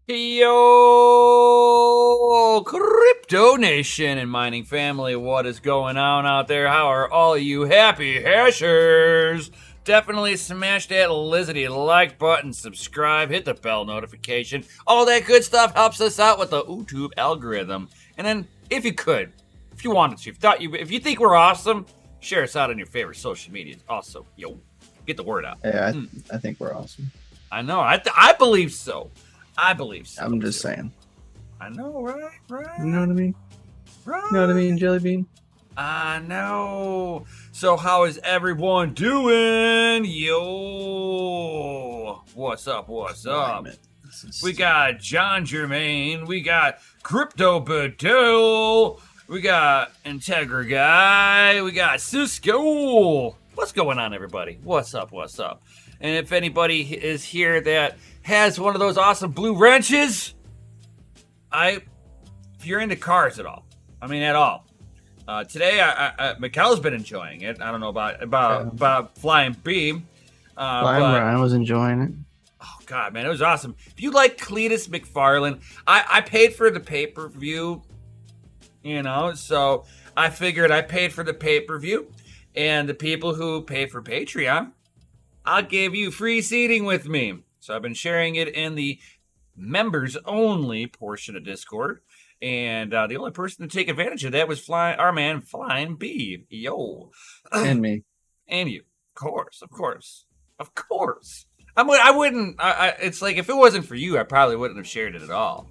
Yo, Crypto Nation and mining family, what is going on out there? How are all you happy hashers? Definitely smash that Lizzie like button, subscribe, hit the bell notification. All that good stuff helps us out with the YouTube algorithm. And then, if you could, if you wanted to, if you think we're awesome, share us out on your favorite social media. Also, get the word out. Yeah, I think we're awesome. I know. I believe so. I believe so. I'm just saying. I know, right? You know what I mean? Right. You know what I mean, Jelly Bean? I know. So how is everyone doing? Yo. What's up? We got John Germain. We got Crypto Badoo. We got Integra Guy. We got Cisco. What's going on, everybody? What's up? And if anybody is here that has one of those awesome blue wrenches, if you're into cars at all, at all. Today, Mikkel's been enjoying it. I don't know about Flying B. Ryan was enjoying it. Oh, God, man, it was awesome. If you like Cletus McFarland, I paid for the pay-per-view, so I figured I paid for the pay-per-view, and the people who pay for Patreon, I'll give you free seating with me. So I've been sharing it in the members-only portion of Discord. And the only person to take advantage of that was our man Flying B. Yo. And me. And you. Of course. I wouldn't. It's like, if it wasn't for you, I probably wouldn't have shared it at all,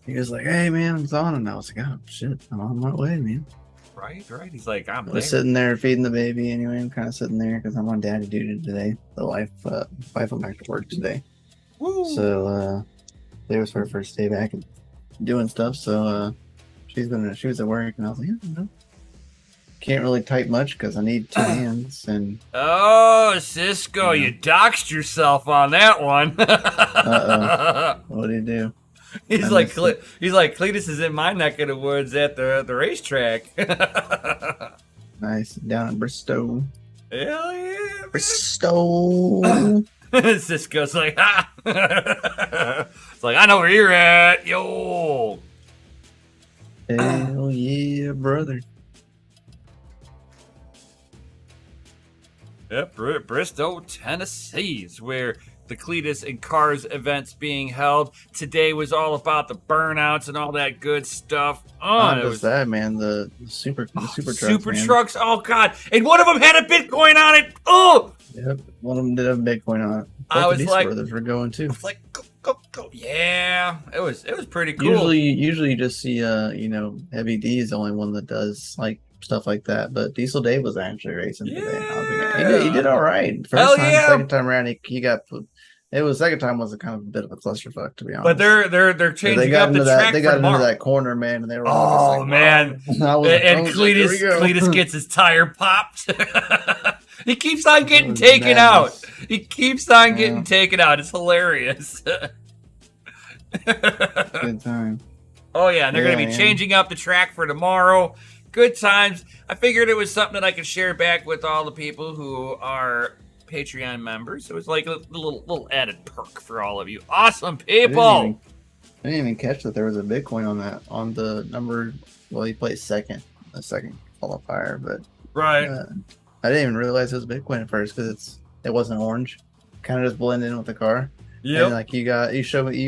He was like, hey, man, it's on. And I was like, oh, shit, I'm on my way, man. Right. He's like, I was sitting there feeding the baby anyway. I'm kind of sitting there because I'm on daddy duty today. The wife went back to work today. Woo. So today was her first day back and doing stuff. So she was at work, and I was like, can't really type much because I need two hands. And Cisco, you doxed yourself on that one. What do you do? He's like Cletus is in my neck of the woods at the racetrack. Nice, down in Bristow. Hell yeah, Bristow. Cisco's like, ha. It's like, I know where you're at, yo. Hell yeah, brother. Yep, Bristow, Tennessee is where the Cletus and Cars events being held. Today was all about the burnouts and all that good stuff. Not just that, man. The super trucks. Super trucks. Oh, God. And one of them had a Bitcoin on it. Oh! Yep. One of them did have a Bitcoin on it. I was like, brothers were going too. I was like, go. Yeah. It was pretty cool. Usually you just see, Heavy D is the only one that does like stuff like that. But Diesel Dave was actually racing today. He did all right. Second time around, he got. It was second time was a kind of a bit of a clusterfuck, to be honest. But they're changing up the track. They got into that corner, man, and they were all just like, man! And Cletus gets his tire popped. He keeps on getting taken out. It's hilarious. Good time. Oh yeah, and they're going to be changing up the track for tomorrow. Good times. I figured it was something that I could share back with all the people who are Patreon members. It was like a little added perk for all of you. Awesome people. I didn't even catch that there was a Bitcoin on the number. Well, he placed second, the second qualifier, but right. I didn't even realize it was Bitcoin at first because it wasn't orange. Kind of just blended in with the car. Yeah. And like you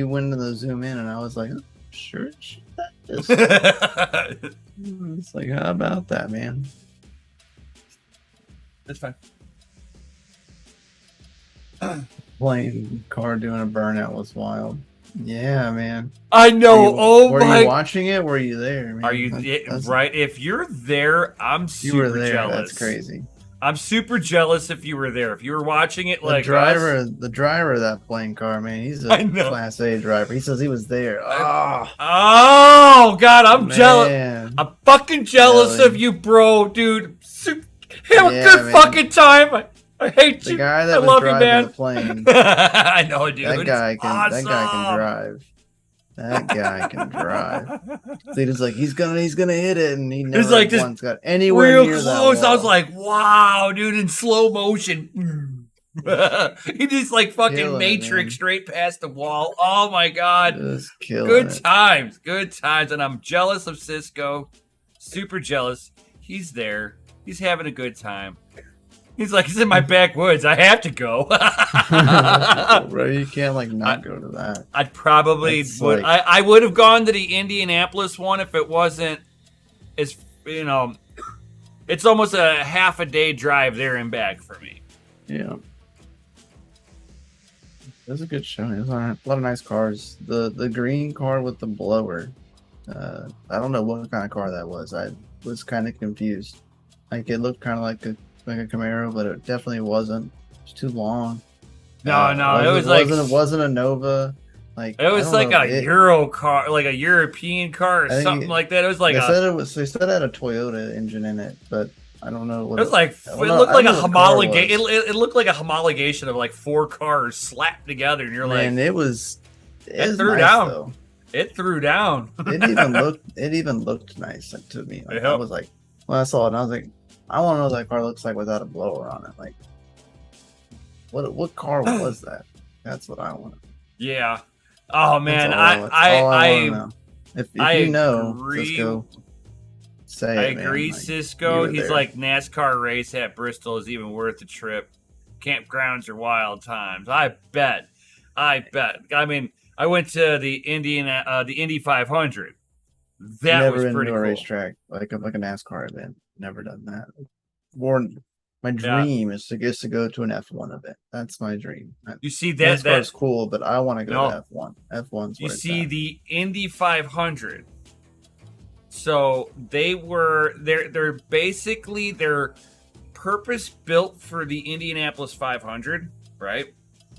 went into the zoom in, and I was like, oh, sure. It's like, how about that, man? That's fine. Playing car doing a burnout was wild. Yeah, man. I know. Were you watching it? Were you there, man? Are you right? If you're there, I'm super jealous. That's crazy. I'm super jealous if you were there. If you were watching it, the driver of that plane car, man, he's a Class A driver. He says he was there. Oh God, I'm jealous. I'm fucking jealous of you, bro, dude. Have a good fucking time. I hate you. The guy that was driving the plane. I know, dude. That guy can drive. That guy can drive. So he's like, he's gonna hit it, and he never once got anywhere real near close. That wall. I was like, wow, dude, in slow motion. He just like fucking Killing Matrix it, straight past the wall. Oh my god. just killing Good it. times. Good times. And I'm jealous of Cisco. Super jealous. He's there. He's having a good time. He's like, it's in my backwoods. I have to go. Bro, you can't like not go to that. I'd probably It's would. like- I would have gone to the Indianapolis one if it wasn't as, you know, it's almost a half a day drive there and back for me. Yeah. It was a good show. It was a lot of nice cars. The green car with the blower. I don't know what kind of car that was. I was kind of confused. Like it looked kind of like a Camaro, but it definitely wasn't. It's too long. No, it wasn't a Nova. Like it was like a Euro car, like a European car or something like that. It was like they said it had a Toyota engine in it, but I don't know what it was like. It looked like a homologation. It looked like a homologation of like 4 cars slapped together, and you're Man, like, it was threw nice, down. Though. It threw down. It even looked nice to me. Like, I was like, when I saw it, and I was like, I want to know what that car looks like without a blower on it. Like, what car was that? That's what I want. Yeah. Oh man, if you know, Cisco, say I it, agree, man. Like, Cisco. He's like, NASCAR race at Bristol is even worth the trip. Campgrounds are wild times. I bet. I mean, I went to the Indy 500. That never was been pretty to a cool. racetrack like a NASCAR event. Never done that. My dream is to go to an F1 event. That's my dream. You see that NASCAR's cool, but I want to go to F1. F1's you see the Indy 500. So they're basically purpose built for the Indianapolis 500, right?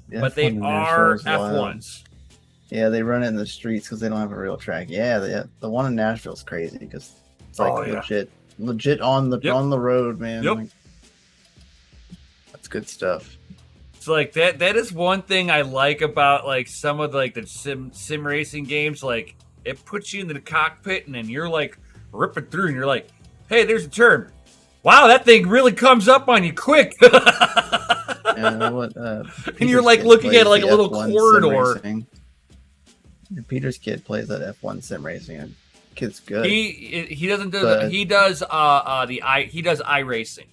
But they are F1s. Yeah, they run it in the streets because they don't have a real track. Yeah, the one in Nashville is crazy because it's like legit on the road, man. Yep. Like, that's good stuff. It's like that is one thing I like about like some of like the sim racing games. Like it puts you into the cockpit and then you're like ripping through and you're like, hey, there's a turn. Wow, that thing really comes up on you quick. And you're like looking at like a little corridor. Peter's kid plays that F1 sim racing, and kid's good. He doesn't do that. He does iRacing.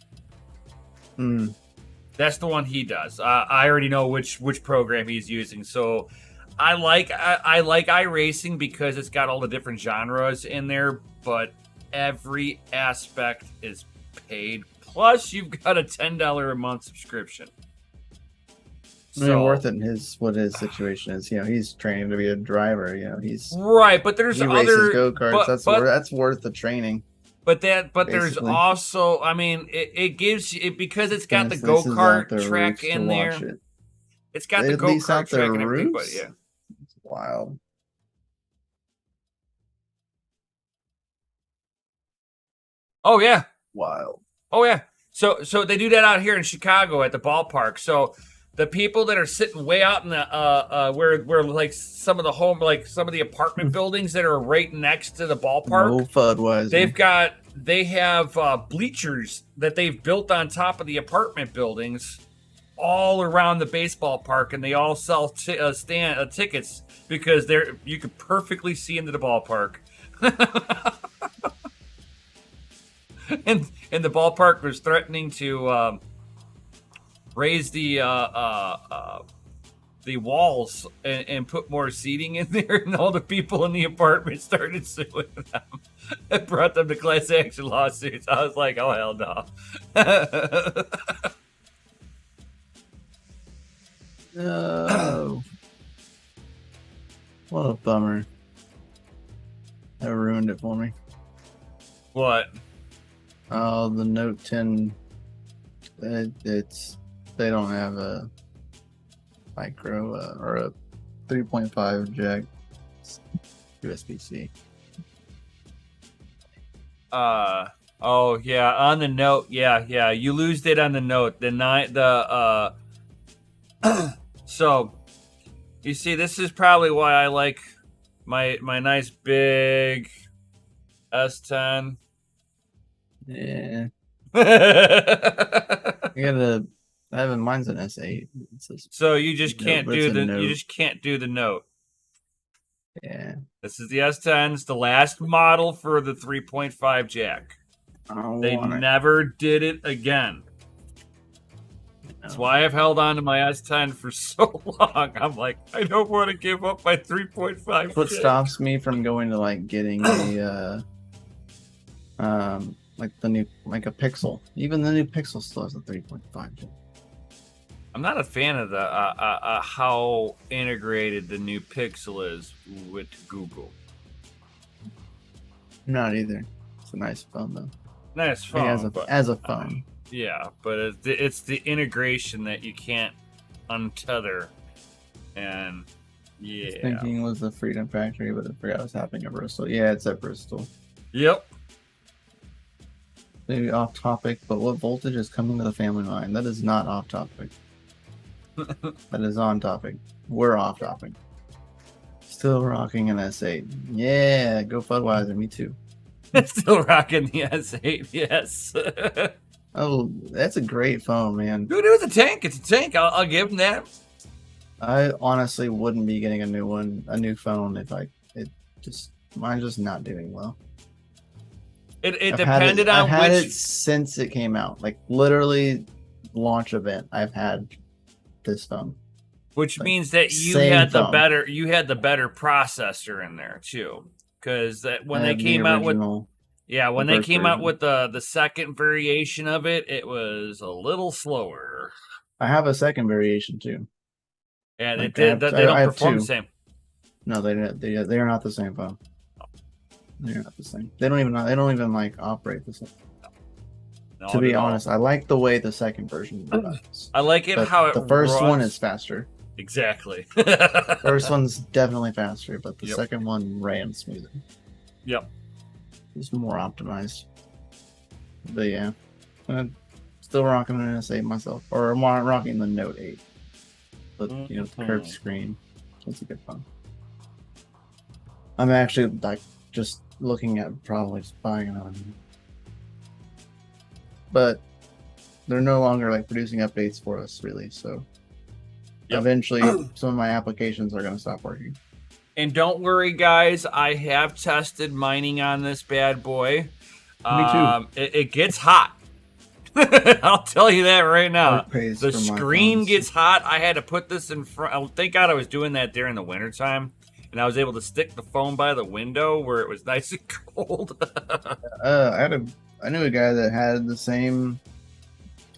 That's the one he does. I already know which program he's using. So I like iRacing because it's got all the different genres in there, but every aspect is paid. Plus, you've got a $10 a month subscription. I mean, worth it in what his situation is. You know, he's training to be a driver. You know, he's right. But there's races go-karts. That's worth the training. But there's also, I mean, it gives you because it's got the go-kart track in there. It's got the go-kart track and everything. But yeah, it's wild. Oh yeah, wild. Oh yeah. So they do that out here in Chicago at the ballpark. So the people that are sitting way out in the where like some of the apartment buildings that are right next to the ballpark. No Fudweiser. They have bleachers that they've built on top of the apartment buildings all around the baseball park, and they all sell tickets because you could perfectly see into the ballpark. And the ballpark was threatening to raise the walls and put more seating in there, and all the people in the apartment started suing them. It brought them to class action lawsuits. I was like, oh hell no. Oh, what a bummer. That ruined it for me. What? Oh, the Note 10. They don't have a micro or a 3.5 jack. USB-C. Oh yeah, on the Note, yeah, you lose it on the Note. So you see, this is probably why I like my nice big S10. Yeah. I I gotta I have mine's an S8. So you just can't do the Note. you just can't do the Note. Yeah. This is the S10. It's the last model for the 3.5 jack. They never did it again. That's why I've held on to my S10 for so long. I'm like, I don't want to give up my 3.5. What stops me from going to like getting a like the new a Pixel. Even the new Pixel still has a 3.5. I'm not a fan of the how integrated the new Pixel is with Google. I'm not either. It's a nice phone though. Nice phone, as a phone. Yeah, but it's the integration that you can't untether, and yeah. I was thinking it was the Freedom Factory, but I forgot what's happening at Bristol. Yeah, it's at Bristol. Yep. Maybe off topic, but what voltage is coming to the family line? That is not off topic. That is on topic. We're off topic. Still rocking an S8. Yeah, go Budweiser. Me too. Still rocking the S8. Yes. Oh, that's a great phone, man. Dude, it was a tank. It's a tank. I'll give him that. I honestly wouldn't be getting a new phone if mine's just not doing well. It depended on I've had it since it came out. Like literally launch event. I've had this phone. Which means that you had the better processor in there too. Because when they came out with the second variation of it, it was a little slower. I have a second variation too. And they don't perform the same. No, they are not the same phone. They're not the same. They don't even like operate the same. To be honest, I like the way the second version runs. I like it how the first one is faster. Exactly. First one's definitely faster, but the second one ran smoother. Yep. It's more optimized. But yeah, I'm still rocking an S8 myself, or I'm rocking the Note 8. But the curved screen. It's a good phone. I'm actually like just looking at probably buying another one. But they're no longer like producing updates for us, really. So eventually, some of my applications are going to stop working. And don't worry, guys. I have tested mining on this bad boy. Me too. It gets hot. I'll tell you that right now. The screen gets hot. I had to put this in front. Thank God I was doing that during the wintertime. And I was able to stick the phone by the window where it was nice and cold. I knew a guy that had the same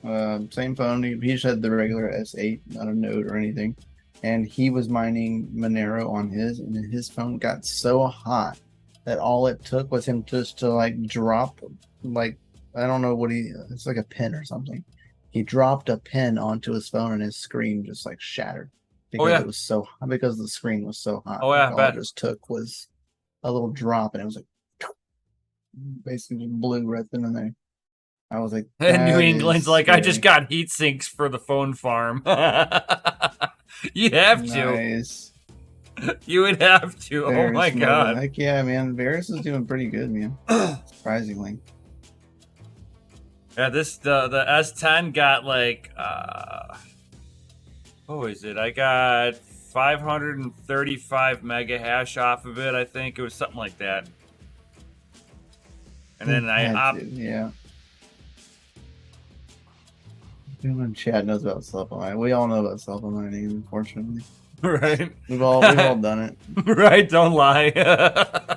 phone. He just had the regular S8, not a Note or anything. And he was mining Monero on his, and his phone got so hot that all it took was him just to like drop, like, I don't know what it's like a pin or something. He dropped a pin onto his phone and his screen just like shattered because because the screen was so hot. Oh yeah, all it just took was a little drop and it was like basically just blew right then and there. I was like, New England's like, I just got heat sinks for the phone farm. You have to. You would have to. Varus, oh my god. Heck yeah, man. Varus is doing pretty good, man. Surprisingly. Yeah, the S10 got like what was it? I got 535 mega hash off of it. I think it was something like that. And then Everyone in chat knows about cell-phone mining. We all know about cell-phone mining, unfortunately. Right. We've all done it. Right, don't lie.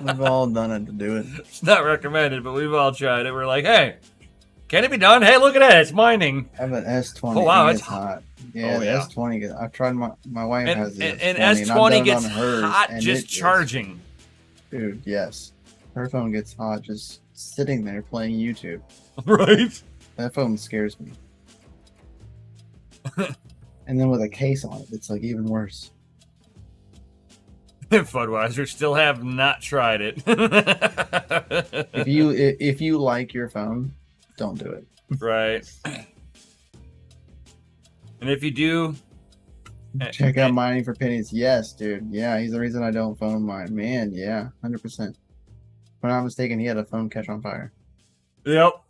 We've all done it to do it. It's not recommended, but we've all tried it. We're like, hey, can it be done? Hey, look at that. It's mining. I have an S20. Oh, wow, it's hot. Yeah, the S20. I've tried my wife has the S20. And S20 gets hot just charging. Dude, yes. Her phone gets hot just sitting there playing YouTube. Right. That phone scares me. And then with a case on it, it's like even worse. Budweiser still have not tried it. if you like your phone, don't do it. Right. And if you do, check out Mining for Pennies. Yes, dude. Yeah, he's the reason I don't phone mine. Man, yeah, 100%. If I'm not mistaken, he had a phone catch on fire. Yep.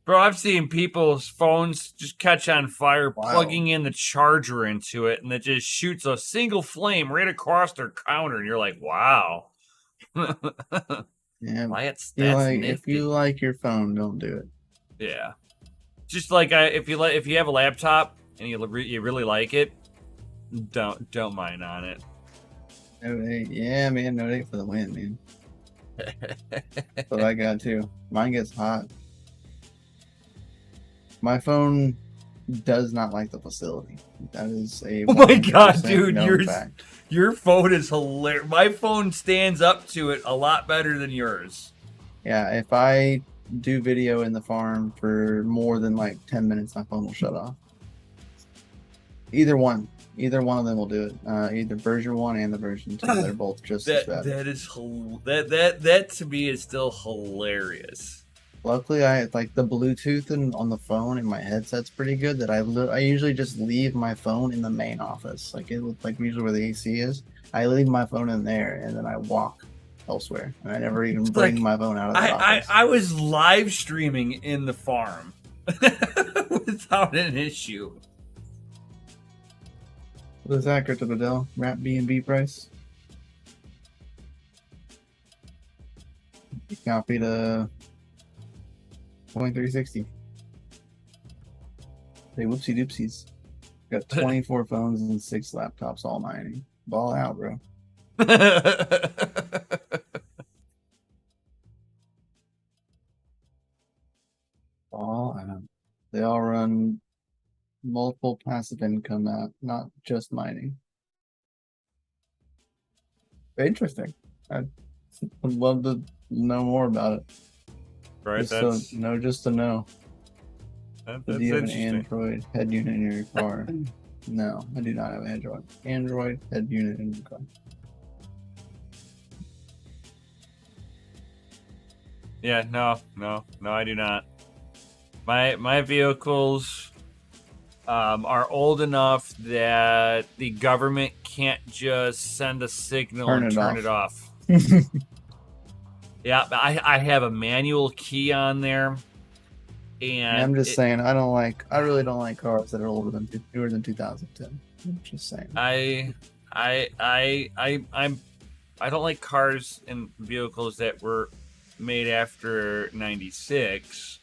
Bro, I've seen people's phones just catch on fire, Wow. plugging in the charger into it, and it just shoots a single flame right across their counter, and you're like, wow. Yeah, That's if nifty. you like your phone, don't do it. Yeah, just like if you have a laptop and you really like it, don't mind on it. No date. Yeah, man, no date for the win, man. But I got too. Mine gets hot. My phone does not like the facility. That is a oh my god, 100% dude, known fact. your phone is hilarious. My phone stands up to it a lot better than yours. Yeah, if I do video in the farm for more than like 10 minutes, my phone will shut off. Either one of them will do it. Either version 1 and the version 2. They're both just as bad. That to me is still hilarious. Luckily, I like the Bluetooth on the phone and my headset's pretty good. That I usually just leave my phone in the main office, like usually where the AC is. I leave my phone in there and then I walk elsewhere. And I never even bring my phone out of the office. I was live streaming in the farm without an issue. What is that, Crypto Bedell? Wrap B&B price? You copied a 2360. Hey, whoopsie doopsies. Got 24 phones and 6 laptops all mining. Ball out, bro. Ball out. They all run multiple passive income app, not just mining. Interesting. I'd love to know more about it. Right, just to know. That's Do you have an interesting. Android head unit in your car? No, I do not have an Android head unit in the car. Yeah, no, I do not. My vehicles are old enough that the government can't just send a signal and turn it off. Yeah, I have a manual key on there, and I'm just saying I really don't like cars that are newer than 2010. I'm just saying. I don't like cars and vehicles that were made after 96,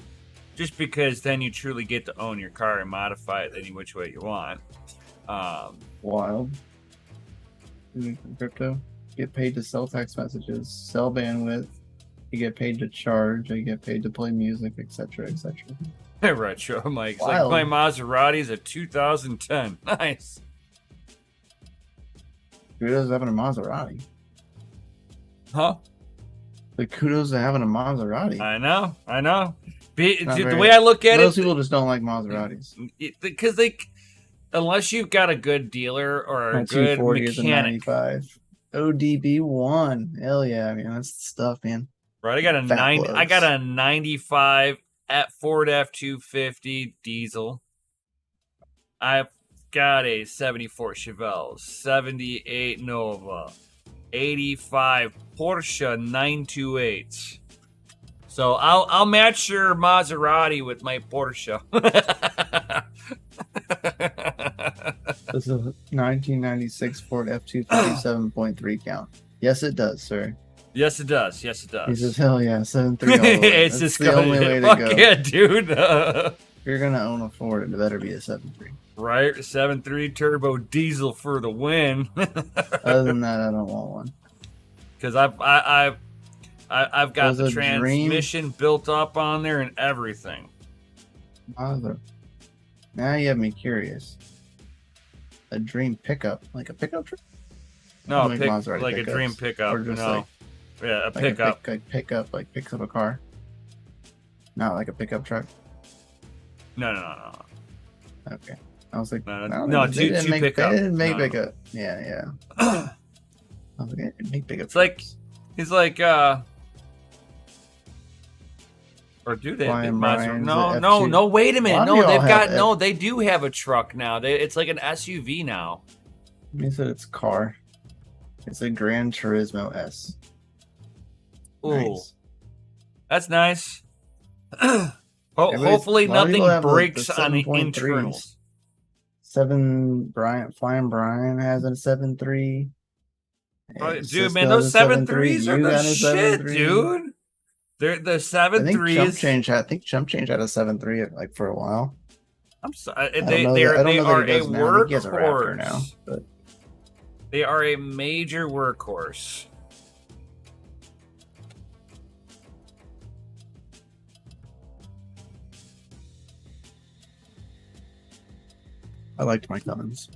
just because then you truly get to own your car and modify it any which way you want. Wild. Crypto. Get paid to sell text messages, sell bandwidth. You get paid to charge. You get paid to play music, etc., etc. Retro Mike. Like my Maserati's a 2010. Nice. Kudos to having a Maserati. Huh? The kudos to having a Maserati. I know. The way I look at most people just don't like Maseratis. Because unless you've got a good dealer or a good mechanic. ODB1. Hell yeah, man. That's the stuff, man. Right, I got a 95 at Ford F-250 diesel. I've got a 74 Chevelle, 78 Nova, 85 Porsche 928. So I'll match your Maserati with my Porsche. This is a 1996 Ford F-250 7.3 count. Yes, it does, sir. Yes, it does. He says, hell yeah, 7.3 all the way. That's the only way to go. Yeah, dude. If you're going to own a Ford, it better be a 7.3. Right, 7.3 turbo diesel for the win. Other than that, I don't want one. Because I've got the transmission built up on there and everything. Mother. Now you have me curious. A dream pickup, like a pickup truck? No, like a dream pickup. Or just no, yeah, a pickup. Pickup, like picks up a car. Not like a pickup truck. No. Okay, I was like, no, two pickup. They didn't make pickup. Yeah. I was like, they didn't make pickup. It's like he's like, or do they? No. Wait a minute. No, they do have a truck now. It's like an SUV now. He said it's car. It's a Gran Turismo S. Ooh, nice. That's nice. Hopefully A lot of people nothing have breaks the on the 7.3s. internals. Flying Brian has a 7.3. Dude, man, those 7.3s are You the got a shit, 7.3. dude. They're the I think 7.3s. I think Chump Change had a 7.3 like for a while. I'm sorry. I don't know that They he are a does now. I think he has a Raptor now. workhorse. But They are a major workhorse. I liked my Cummins.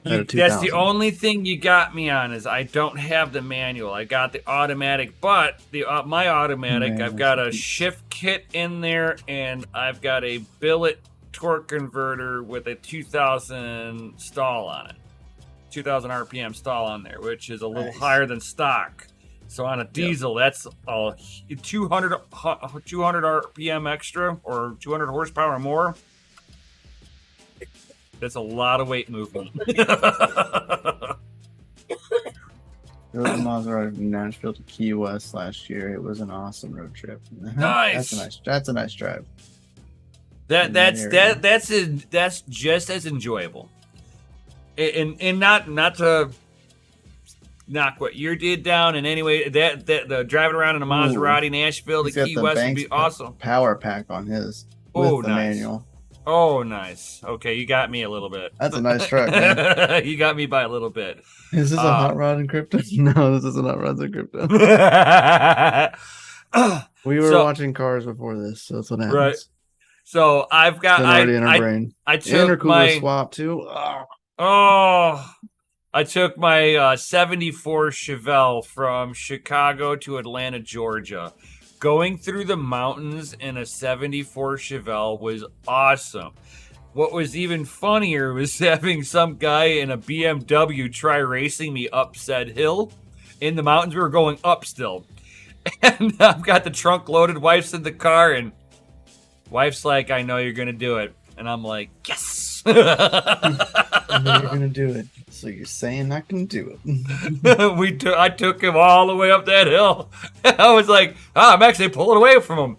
That's the only thing you got me on is I don't have the manual. I got the automatic, but my automatic, I've got a shift kit in there, and I've got a billet torque converter with a 2000 stall on it, 2000 RPM stall on there, which is a little higher than stock. So on a diesel, that's a 200 RPM extra or 200 horsepower more. That's a lot of weight movement. Drove the Maserati from Nashville to Key West last year. It was an awesome road trip. Nice. That's a nice drive. That's just as enjoyable. And not to knock what you did down in any way. That the driving around in a Maserati Nashville to Key West would be awesome. Power pack on his with the manual. Oh, nice. Okay, you got me a little bit. That's a nice truck, man. You got me by a little bit. Is this a hot rod in crypto? No, this isn't hot rods in crypto. We were watching cars before this, so that's what happens. Right. So I've got already in our brain. I took my swap too. I took my 74 Chevelle from Chicago to Atlanta, Georgia. Going through the mountains in a 74 Chevelle was awesome. What was even funnier was having some guy in a BMW try racing me up said hill. In the mountains, we were going up still. And I've got the trunk loaded, wife's in the car, and wife's like, I know you're going to do it. And I'm like, yes! I know you're going to do it. So you're saying I can do it. I took him all the way up that hill. I was like, I'm actually pulling away from him.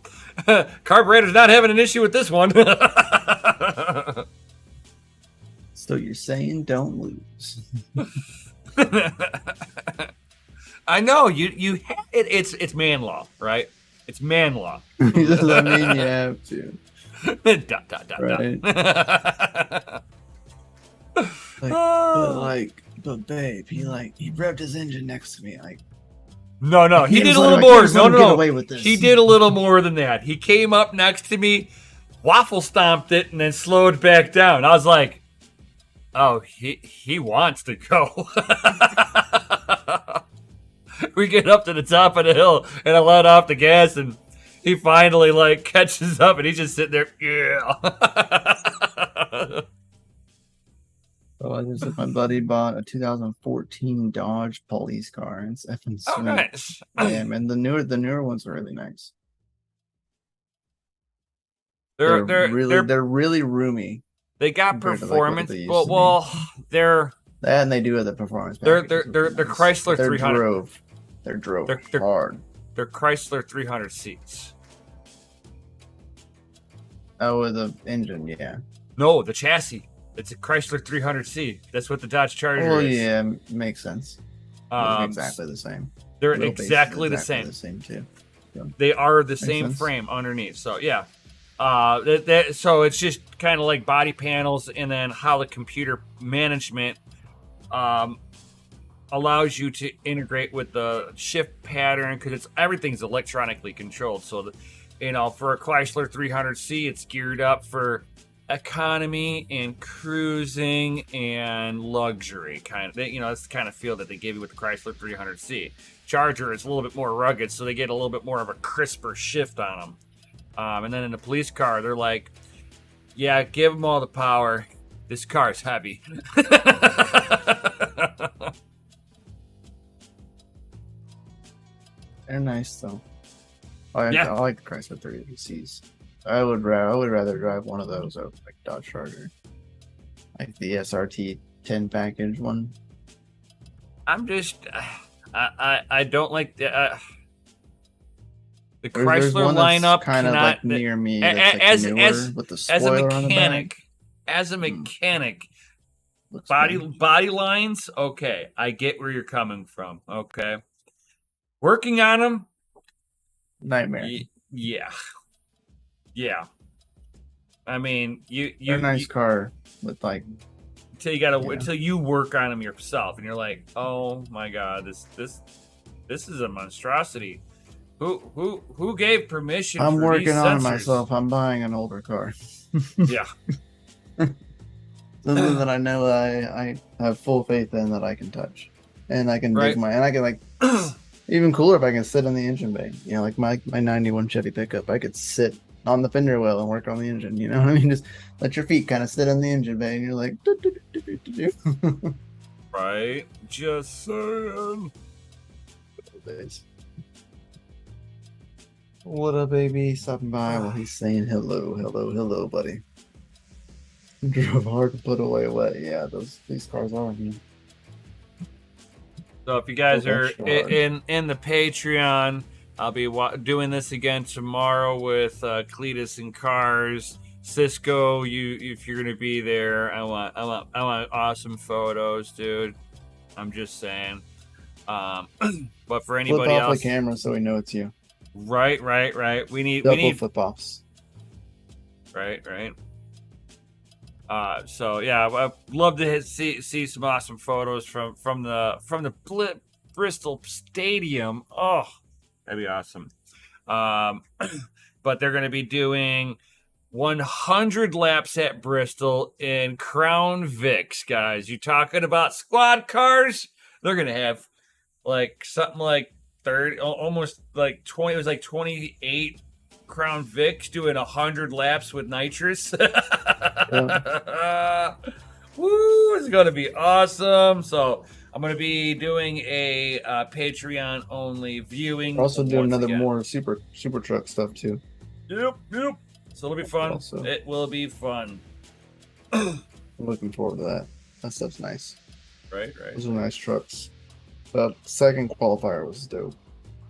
Carburetor's not having an issue with this one. So you're saying don't lose. I know it's man law, right? It's man law. I mean, you have to. But babe, he revved his engine next to me. No, he did a little more. No. He did a little more than that. He came up next to me, waffle stomped it, and then slowed back down. I was like, oh, he wants to go. We get up to the top of the hill, and I let off the gas, and he finally catches up, and he's just sitting there. Yeah. So my buddy bought a 2014 Dodge police car, and it's effing sweet. Oh, nice. Yeah, man, the newer ones are really nice. They're really roomy. They got performance. They're and they do have the performance. They're Chrysler 300. They're hard. They're Chrysler 300 seats. Oh, with the engine, yeah. No, the chassis. It's a Chrysler 300C. That's what the Dodge Charger is. Oh, yeah, makes sense. Exactly the same. They're exactly the same. The same too. So, they are the same frame underneath. So yeah. So it's just kind of like body panels, and then how the computer management allows you to integrate with the shift pattern, because everything's electronically controlled. So for a Chrysler 300C, it's geared up for economy and cruising and luxury that's the kind of feel that they give you with the Chrysler 300C. Charger is a little bit more rugged, so they get a little bit more of a crisper shift on them. And then in the police car, they're like, yeah, give them all the power. This car's heavy. They're nice though. I like the Chrysler 300Cs. I would rather drive one of those over Dodge Charger, like the SRT 10 package one. I'm just I don't like the The There's Chrysler one that's lineup kind of like near me. That's like newer with the spoiler on the back. As a mechanic, Looks body good. body lines. Okay, I get where you're coming from. Okay, working on them. Nightmare. Yeah. I mean, They're a nice car with like. Until you work on them yourself, and you're like, oh my god, this is a monstrosity. Who gave permission? I'm for working these on it sensors? myself. I'm buying an older car. Yeah. Something that I know I have full faith in that I can touch, and I can Right. dig and I can like. Even cooler if I can sit in the engine bay. You know, like my 91 Chevy pickup, I could sit on the fender well and work on the engine. You know what I mean? Just let your feet kind of sit in the engine bay, and you're like, right? Just saying. What up, baby? Stopping by while he's saying hello, buddy. Drove hard to put away wet. Yeah, these cars are, man. So if you guys are in the Patreon, I'll be doing this again tomorrow with Cletus and Cars. Cisco, if you're gonna be there, I want awesome photos, dude. I'm just saying. But for anybody flip off else, the camera so we know it's you. Right. We need flip offs. Right. So yeah, I'd love to see some awesome photos from the Bristol Stadium. Oh, that'd be awesome. But they're going to be doing 100 laps at Bristol in Crown Vics, guys. You talking about squad cars? They're going to have like something like 30, almost like 20. It was like 28. Crown Vics doing 100 laps with nitrous. Yeah. Woo! It's gonna be awesome. So I'm gonna be doing a Patreon only viewing. We're also doing more super truck stuff too. Yep. So it'll be fun. Also, it will be fun. I'm looking forward to that. That stuff's nice. Right. Those are nice trucks. The second qualifier was dope.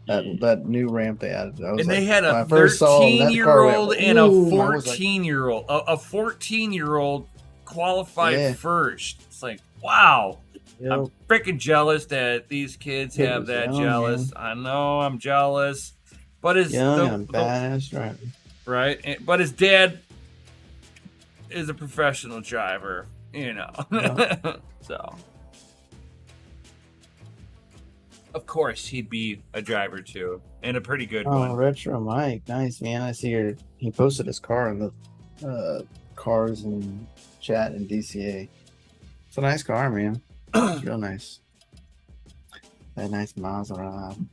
That new ramp they added. They had a 13-year-old and a 14-year-old. A 14-year-old qualified first. It's like, wow. Yep. I'm freaking jealous that these kids have that jealous. Man. I know I'm jealous. But his badass driver. Right? But his dad is a professional driver, you know. Yep. So of course, he'd be a driver too, and a pretty good one. Oh, Retro Mike, nice man. I see he posted his car in the cars and chat and DCA. It's a nice car, man. It's real nice. That nice Maserati.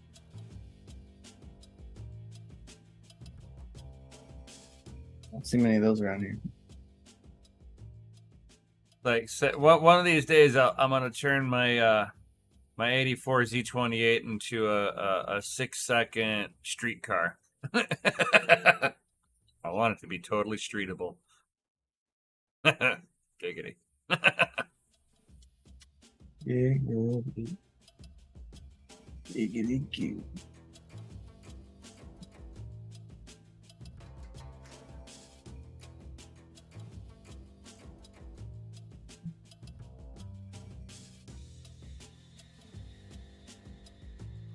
Don't see many of those around here. Like, one of these days, I'm gonna turn my my 84 Z28 into a 6-second street car. I want it to be totally streetable. Giggity. Giggity cute.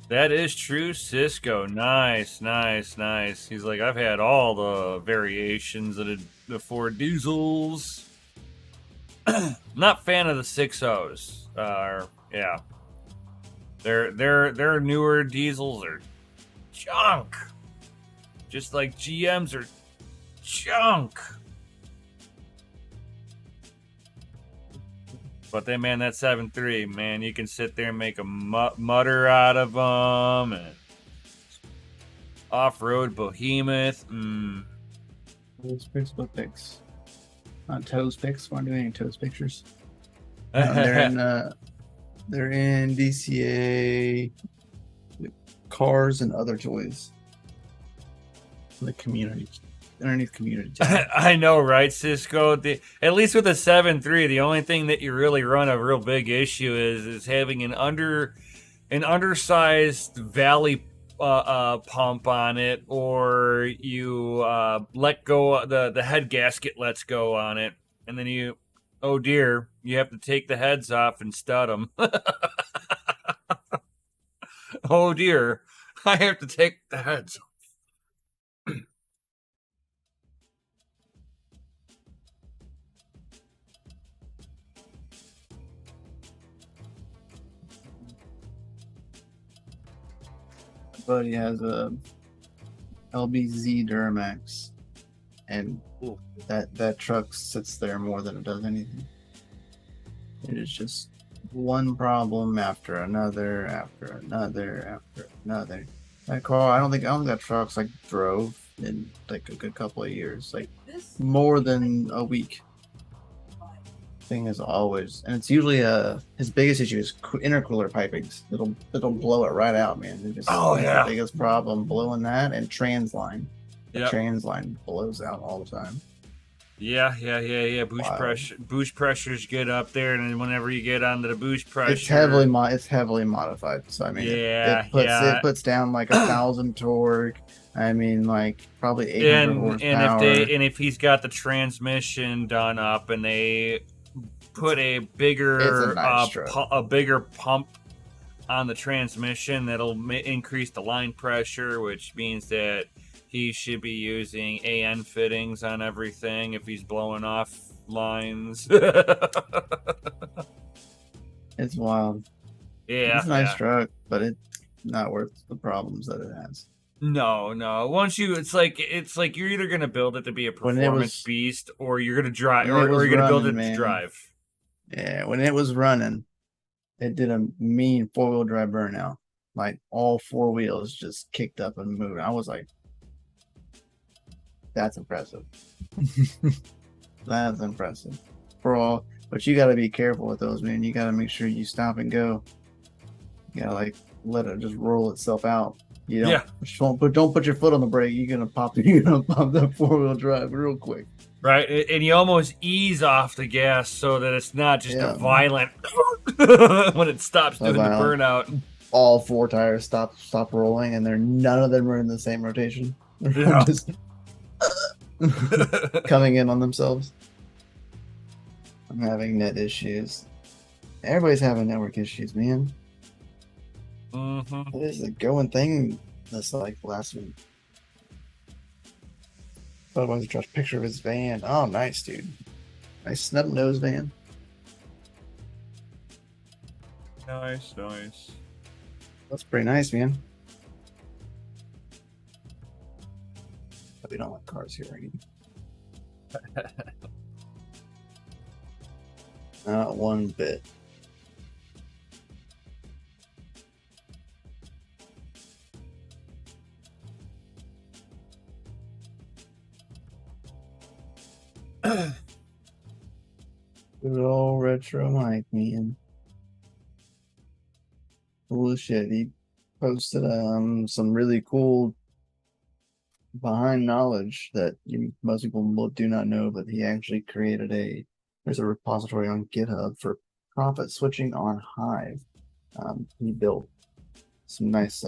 That is true, Cisco. Nice. He's like, I've had all the variations of the Ford diesels. Not fan of the 6.0s. Yeah, their newer diesels are junk. Just like GMs are junk. But then, man, that 7.3, man, you can sit there and make a mutter out of them. And off-road behemoth. Those Facebook pics. Not toes pics. We're not doing any toes pictures. They're in DCA, cars and other toys. The community. Underneath community tab. I know, right, Cisco? At least with the 7.3, the only thing that you really run a real big issue is having an undersized valley pump on it, or you let go, the head gasket lets go on it, and then you, oh dear, you have to take the heads off and stud them. Oh dear, I have to take the heads off. Buddy has a LBZ Duramax, and that truck sits there more than it does anything. It is just one problem after another, after another, after another. That car, I don't think that truck's like drove in like a good couple of years, like more than a week. Thing is always, and it's usually his biggest issue is intercooler pipings. It'll blow it right out, man. It's just the biggest problem, blowing that, and transline. The transline blows out all the time. Yeah. Boost pressures get up there, and then whenever you get onto the boost pressure, it's heavily modified. So I mean, it puts down like 1,000 torque. I mean, like probably 800 horsepower. And if he's got the transmission done up, and they put a bigger bigger pump on the transmission, that'll increase the line pressure, which means that he should be using AN fittings on everything if he's blowing off lines. It's wild. Yeah, it's a nice truck, but it's not worth the problems that it has. No. Once it's like you're either gonna build it to be a performance beast, or you're gonna drive, or you're gonna build it to drive. Yeah, when it was running, it did a mean 4-wheel drive burnout. Like all 4 wheels just kicked up and moved. I was like, that's impressive. That's impressive. But you got to be careful with those, man. You got to make sure you stop and go. You got to like let it just roll itself out. You don't put your foot on the brake. You're gonna pop that 4-wheel drive real quick. Right, and you almost ease off the gas so that it's not just a violent when it stops doing the burnout. All 4 tires stop rolling, and none of them are in the same rotation. They're just coming in on themselves. I'm having net issues. Everybody's having network issues, man. Mm-hmm. It is a going thing this like last week. Otherwise, draws a picture of his van. Oh, nice, dude. Nice snub nose van. Nice. That's pretty nice, man. But we don't like cars here, right? Not one bit. Good old retro Mike, man. Cool shit. He posted some really cool behind knowledge that most people do not know, but he actually created there's a repository on GitHub for profit switching on Hive. He built some nice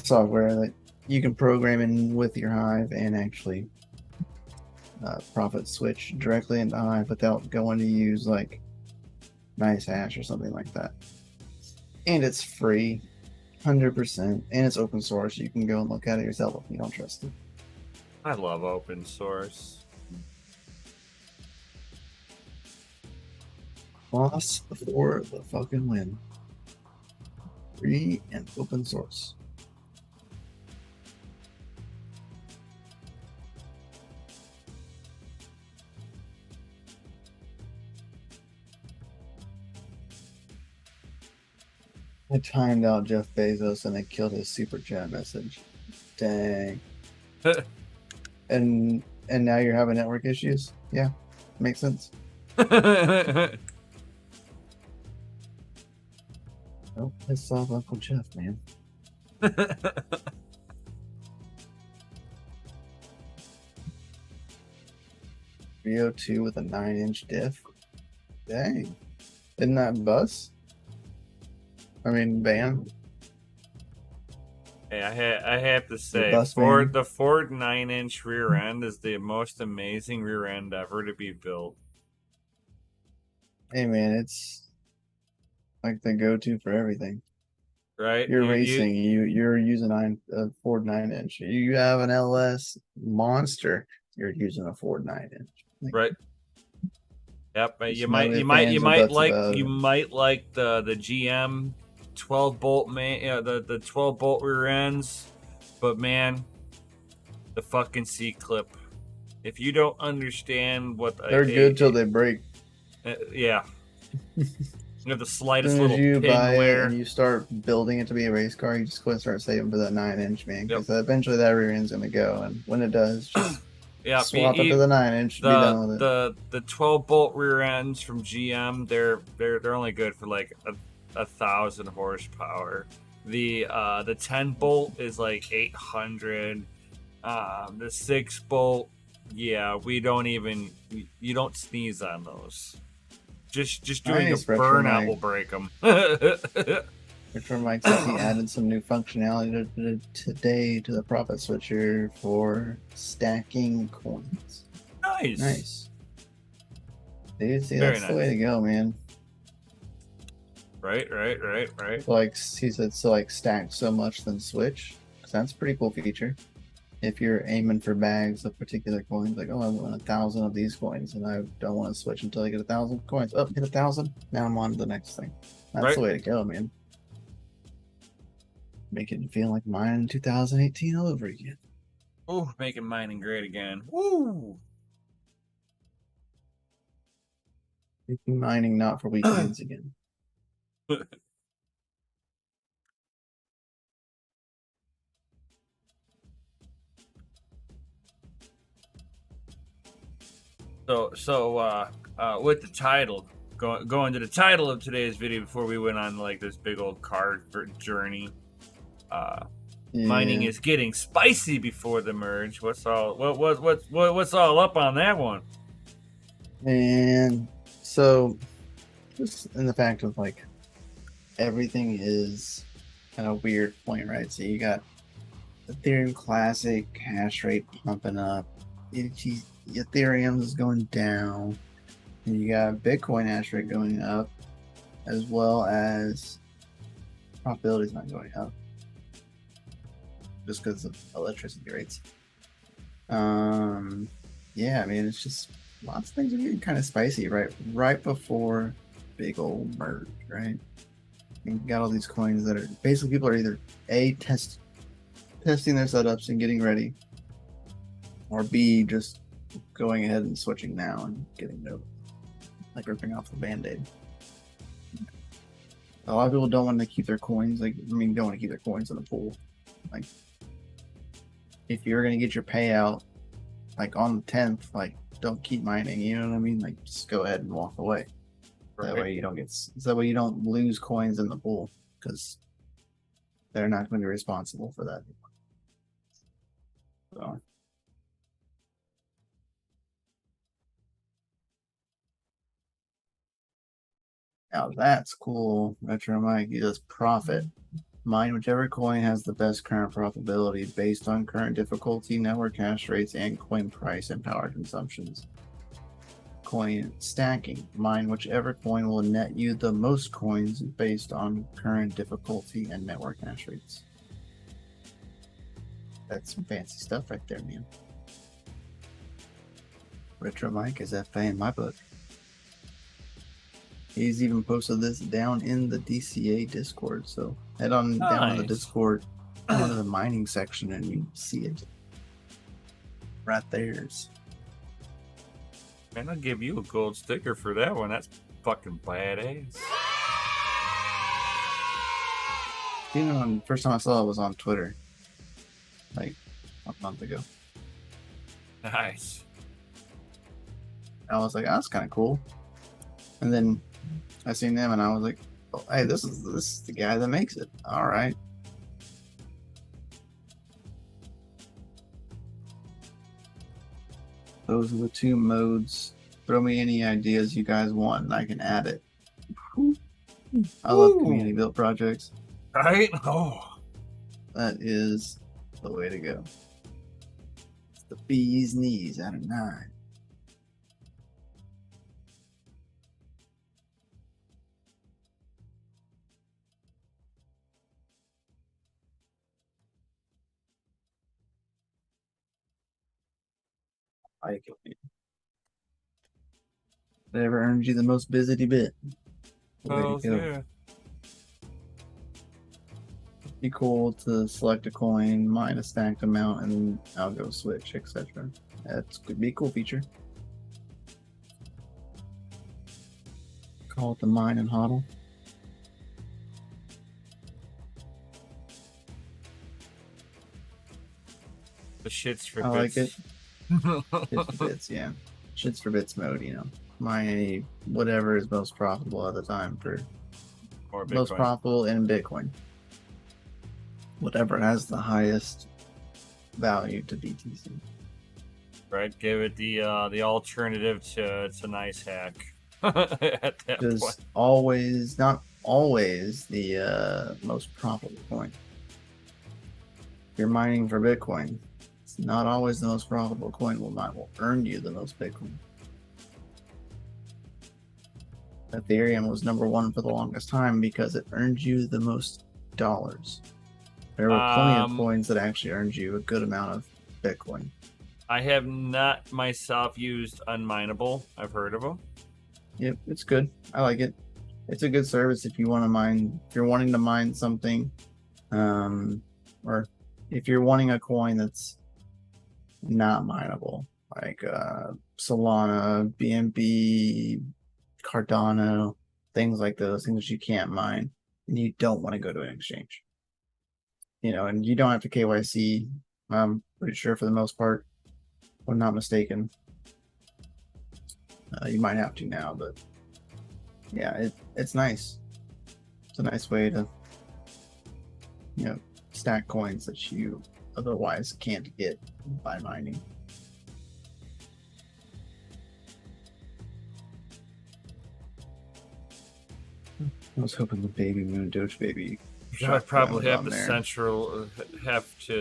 software that you can program in with your Hive and actually profit switch directly into Hive without going to use like nice hash or something like that. And it's free, 100%, and it's open source. You can go and look at it yourself if you don't trust it. I love open source. Cross for the fucking win. Free and open source. I timed out Jeff Bezos and I killed his super chat message. Dang. and now you're having network issues? Yeah, makes sense. Oh, piss off Uncle Jeff, man. 302 with a 9-inch diff. Dang. Isn't that bus? I mean, van. Hey, I have to say, bus Ford van. the Ford 9-inch rear end is the most amazing rear end ever to be built. Hey man, it's like the go-to for everything. Right? You're You racing, you're using a Ford 9-inch. You have an LS Monster, you're using a Ford 9-inch. Like, right? Yep. just no ifs, ands, or buts about You it. might like the GM 12 bolt the 12 bolt rear ends, but man, the fucking C clip. If you don't understand what They're good till they break. yeah, you have the As slightest soon as little you pin buy it and wear. you start building it to be a race car, you just go and start saving for that 9-inch, man, Yep. because eventually that rear end's gonna go, and when it does, just Yeah, swap it to the 9-inch and be done with it. the 12 bolt rear ends from GM, they're only good for like a thousand horsepower. The 10 bolt is like 800. The 6 bolt, yeah, we don't even you don't sneeze on those. Just doing a Nice, Retro burnout will Mike. break them. Retro Mike says he added some new functionality today to the profit switcher for stacking coins. Nice. Nice. Dude, see, Very that's the way to go, man. Right. Like he said, so like stack so much then switch. So that's a pretty cool feature. If you're aiming for bags of particular coins, like, oh, I want 1,000 of these coins, and I don't want to switch until I get 1,000 coins. Oh, hit 1,000. Now I'm on to the next thing. That's Right. the way to go, man. Making it feel like mining 2018 all over again. Oh, making mining great again. Woo! Making mining not for weekends again. With the title, going to the title of today's video before we went on like this big old card journey. Mining is getting spicy before the merge. What's all up on that one? And so, just in the fact of like everything is at a weird point, right? So you got Ethereum Classic hash rate pumping up, Ethereum is going down, and you got Bitcoin hash rate going up, as well as profitability is not going up just because of electricity rates. Yeah, I mean, it's just lots of things are getting kind of spicy right before big old merge, right? And you got all these coins that are basically people are either testing their setups and getting ready, or B, just going ahead and switching now and getting no, like ripping off the band-aid. A lot of people don't want to keep their coins, don't want to keep their coins in the pool. Like, if you're gonna get your payout, like on the 10th, like don't keep mining. You know what I mean? Like, just go ahead and walk away. That way you don't lose coins in the pool, because they're not going to be responsible for that. So. Now that's cool. Retro Mike, he does profit. Mine whichever coin has the best current profitability based on current difficulty, network hash rates, and coin price and power consumptions. Coin stacking. Mine whichever coin will net you the most coins based on current difficulty and network hash rates. That's some fancy stuff right there, man. Retro Mike is FA in my book. He's even posted this down in the DCA Discord, so head on down to the Discord, down to the mining section, and you see it right there's. Man, I'll give you a gold sticker for that one. That's fucking badass. First time I saw it was on Twitter, like a month ago. Nice. I was like, oh, that's kind of cool. And then I seen them, and I was like, oh, hey, this is the guy that makes it. All right. Those are the two modes. Throw me any ideas you guys want, and I can add it. I love community built projects. Right? Oh. That is the way to go. It's the bee's knees out of 9. I like it. Whatever earns you the most busy bit. Oh, yeah. Be cool to select a coin, mine a stacked amount, and I'll go switch, etc. That's could be a cool feature. Call it the mine and hodl. The shits for I bits. like it. Shits for bits, yeah. Shits for bits mode, you know. My whatever is most profitable at the time for most profitable in Bitcoin. Whatever has the highest value to BTC. Right, give it the alternative to it's a nice hack. At that Just point. always, not always, the most profitable coin. If you're mining for Bitcoin, it's not always the most profitable coin will earn you the most Bitcoin. Ethereum was number 1 for the longest time because it earned you the most dollars. There were plenty of coins that actually earned you a good amount of Bitcoin. I have not myself used Unminable. I've heard of them. Yep, it's good. I like it. It's a good service if you want to mine. If you're wanting to mine something, or if you're wanting a coin that's not mineable, like Solana, BNB, Cardano, things like those, things you can't mine, and you don't want to go to an exchange. You know, and you don't have to KYC. I'm pretty sure for the most part, if I'm not mistaken. You might have to now, but yeah, it's nice. It's a nice way to, you know, stack coins that you otherwise can't get by mining. I was hoping the baby moon Doge baby. I probably have to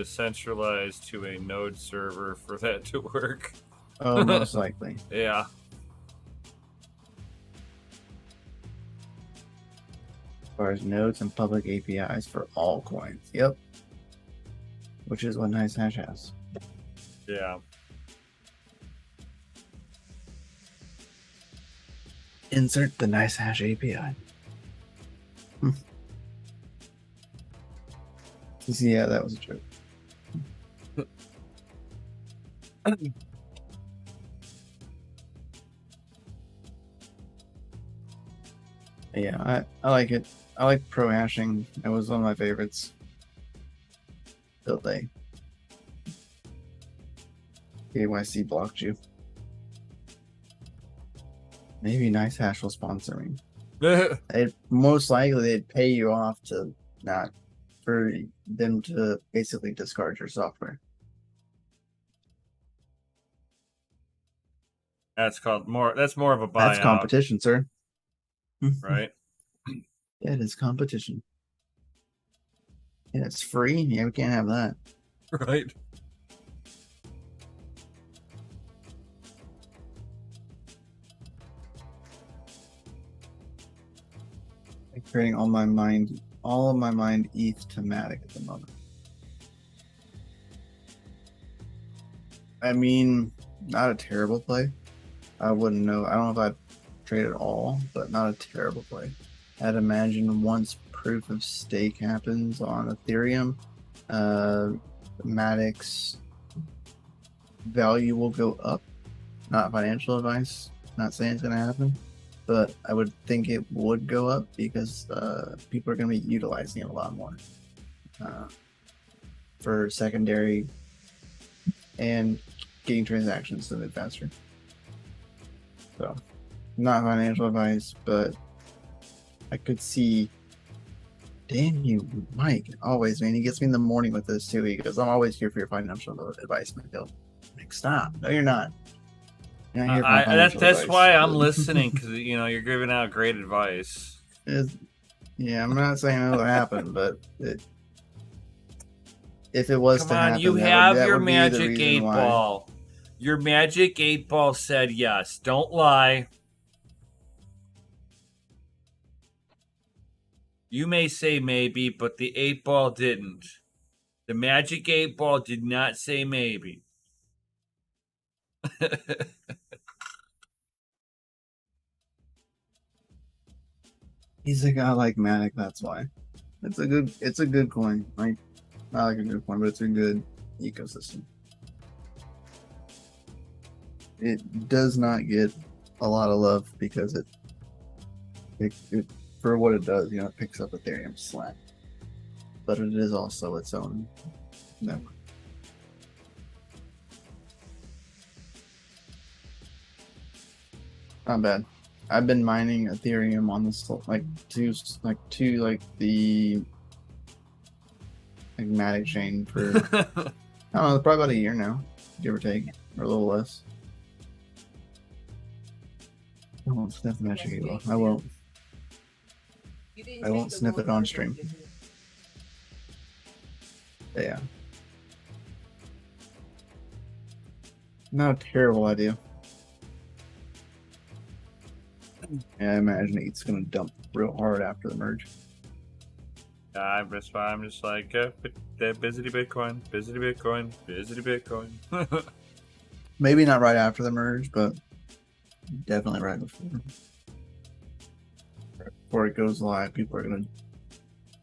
centralize to a node server for that to work. Oh, most likely. Yeah. As far as nodes and public APIs for all coins. Yep. Which is what NiceHash has. Yeah. Insert the NiceHash API. Yeah, that was a joke. Yeah, I like it. I like pro hashing. It was one of my favorites. Till they KYC blocked you. Maybe NiceHash will sponsor me. Most likely they'd pay you off to not for them to basically discard your software. That's more of a buyout. That's competition, sir. Right? Yeah, it is competition. Yeah, it's free. Yeah, we can't have that. Right. I'm creating all of my mind ETH thematic at the moment. I mean, not a terrible play. I wouldn't know. I don't know if I'd trade at all, but not a terrible play. I'd imagine once proof of stake happens on Ethereum, Matic's value will go up. Not financial advice. Not saying it's going to happen, but I would think it would go up because people are going to be utilizing it a lot more for secondary and getting transactions to move faster. So, not financial advice, but I could see. Damn you, Mike! Always, man. He gets me in the morning with this too. He goes, "I'm always here for your financial advice." And I go, "Like, stop! No, you're not." That's why I'm listening, because you're giving out great advice. Yeah, I'm not saying it'll happen, but if it was Come to on, happen, you that have would your be the magic reason 8 why. ball. Your magic 8 ball said yes. Don't lie. You may say maybe, but the 8 ball didn't. The magic 8 ball did not say maybe. He's a guy like Matic, that's why. It's a good coin. Like, not like a good coin, but it's a good ecosystem. It does not get a lot of love because it for what it does, it picks up Ethereum slack. But it is also its own network. Not bad. I've been mining Ethereum on this to the Matic chain for I don't know, probably about a year now, give or take, or a little less. I won't sniff the magic 8 ball. I won't. I won't sniff it on stream. Yeah. Not a terrible idea. Yeah, I imagine it's gonna dump real hard after the merge. I'm just like, busy Bitcoin. Maybe not right after the merge, but definitely right before. Before it goes live, people are gonna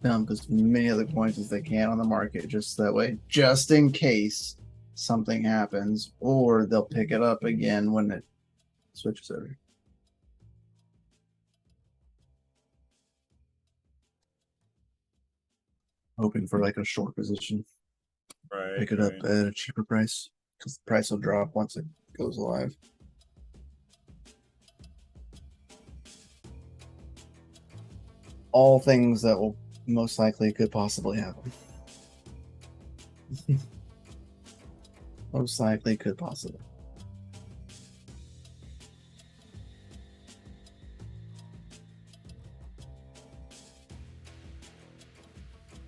dump as many other coins as they can on the market, just that way, just in case something happens, or they'll pick it up again when it switches over. Hoping for like a short position. Right. Pick it up at a cheaper price because the price will drop once it goes live. All things that will most likely could possibly happen. Most likely could possibly.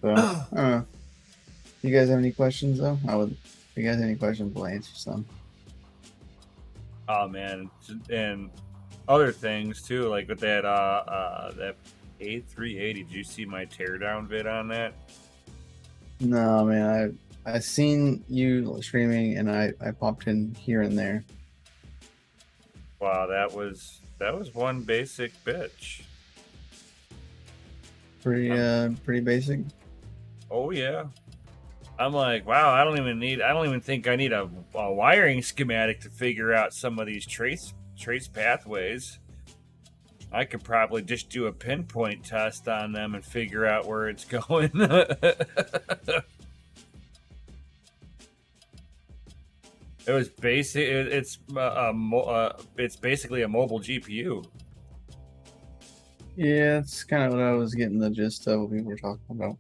So, I don't know. You guys have any questions though? If you guys have any questions, we'll answer some. Oh man, and other things too, like with that that A380. Did you see my teardown vid on that? No, man. I seen you streaming, and I popped in here and there. Wow, that was one basic bitch. Pretty basic. Oh yeah. I'm like, wow, I don't even think I need a wiring schematic to figure out some of these trace pathways. I could probably just do a pinpoint test on them and figure out where it's going. It was basic. It's basically a mobile GPU. Yeah, it's kind of what I was getting the gist of what people were talking about.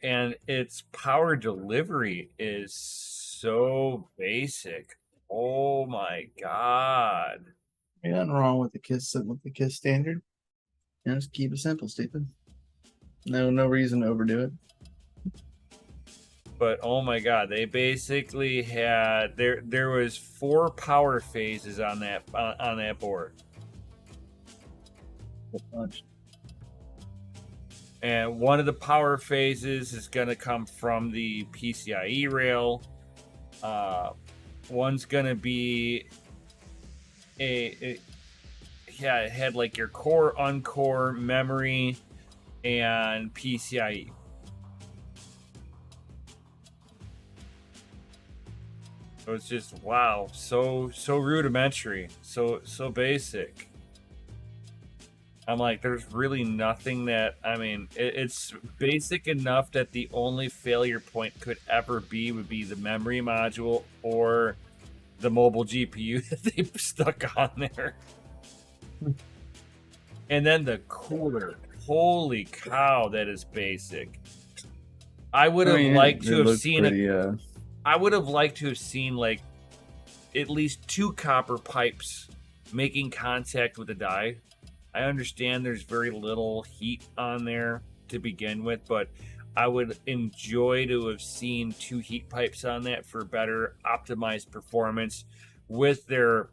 And its power delivery is so basic. Oh my god! Ain't nothing wrong with the KISS standard. Just keep it simple, stupid. No reason to overdo it. But oh my god, they basically had there was 4 power phases on that board. Much. And one of the power phases is going to come from the PCIe rail. One's going to be it had like your core, uncore, memory, and PCIe. It was just wow, so rudimentary, so basic. I'm like, there's really nothing that, I mean, it's basic enough that the only failure point could ever would be the memory module or the mobile GPU that they stuck on there. And then the cooler, holy cow, that is basic. I would have liked to have seen it. I would have liked to have seen like at least 2 copper pipes making contact with the die. I understand there's very little heat on there to begin with, but I would enjoy to have seen 2 heat pipes on that for better optimized performance with their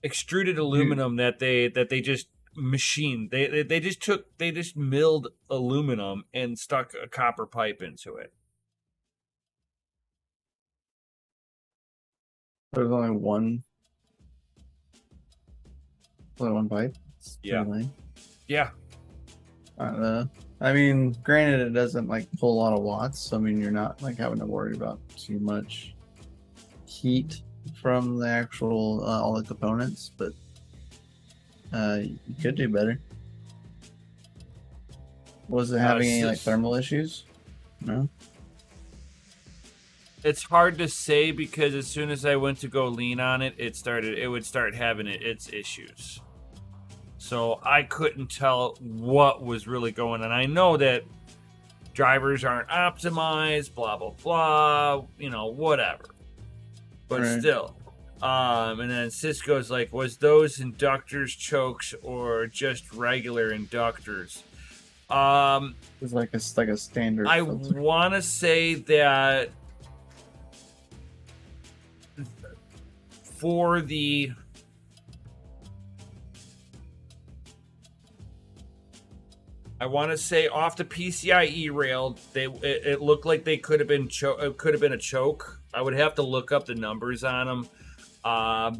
extruded aluminum that they just machined. They just milled aluminum and stuck a copper pipe into it. There's only one pipe. Yeah. Yeah. I mean, granted, it doesn't like pull a lot of watts, so I mean, you're not like having to worry about too much heat from the actual all the components, but you could do better. Was it having any like thermal issues? No. It's hard to say because as soon as I went to go lean on it, it would start having its issues. So I couldn't tell what was really going on. I know that drivers aren't optimized, blah, blah, blah, you know, whatever. But right. Still. And then Cisco's like, was those inductors chokes or just regular inductors? It's like a standard. I want to say that for the off the PCIe rail, it looked like they could have been a choke. I would have to look up the numbers on them.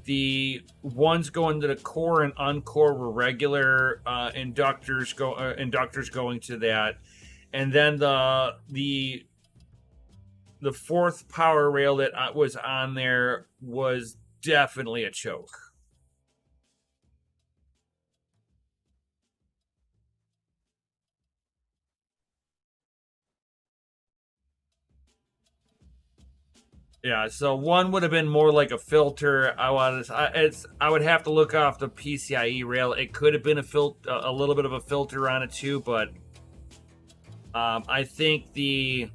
The ones going to the core and uncore were regular inductors going to that, and then the fourth power rail that was on there was definitely a choke. Yeah, so one would have been more like a filter. I would have to look off the PCIe rail. It could have been a little bit of a filter on it too, but I think the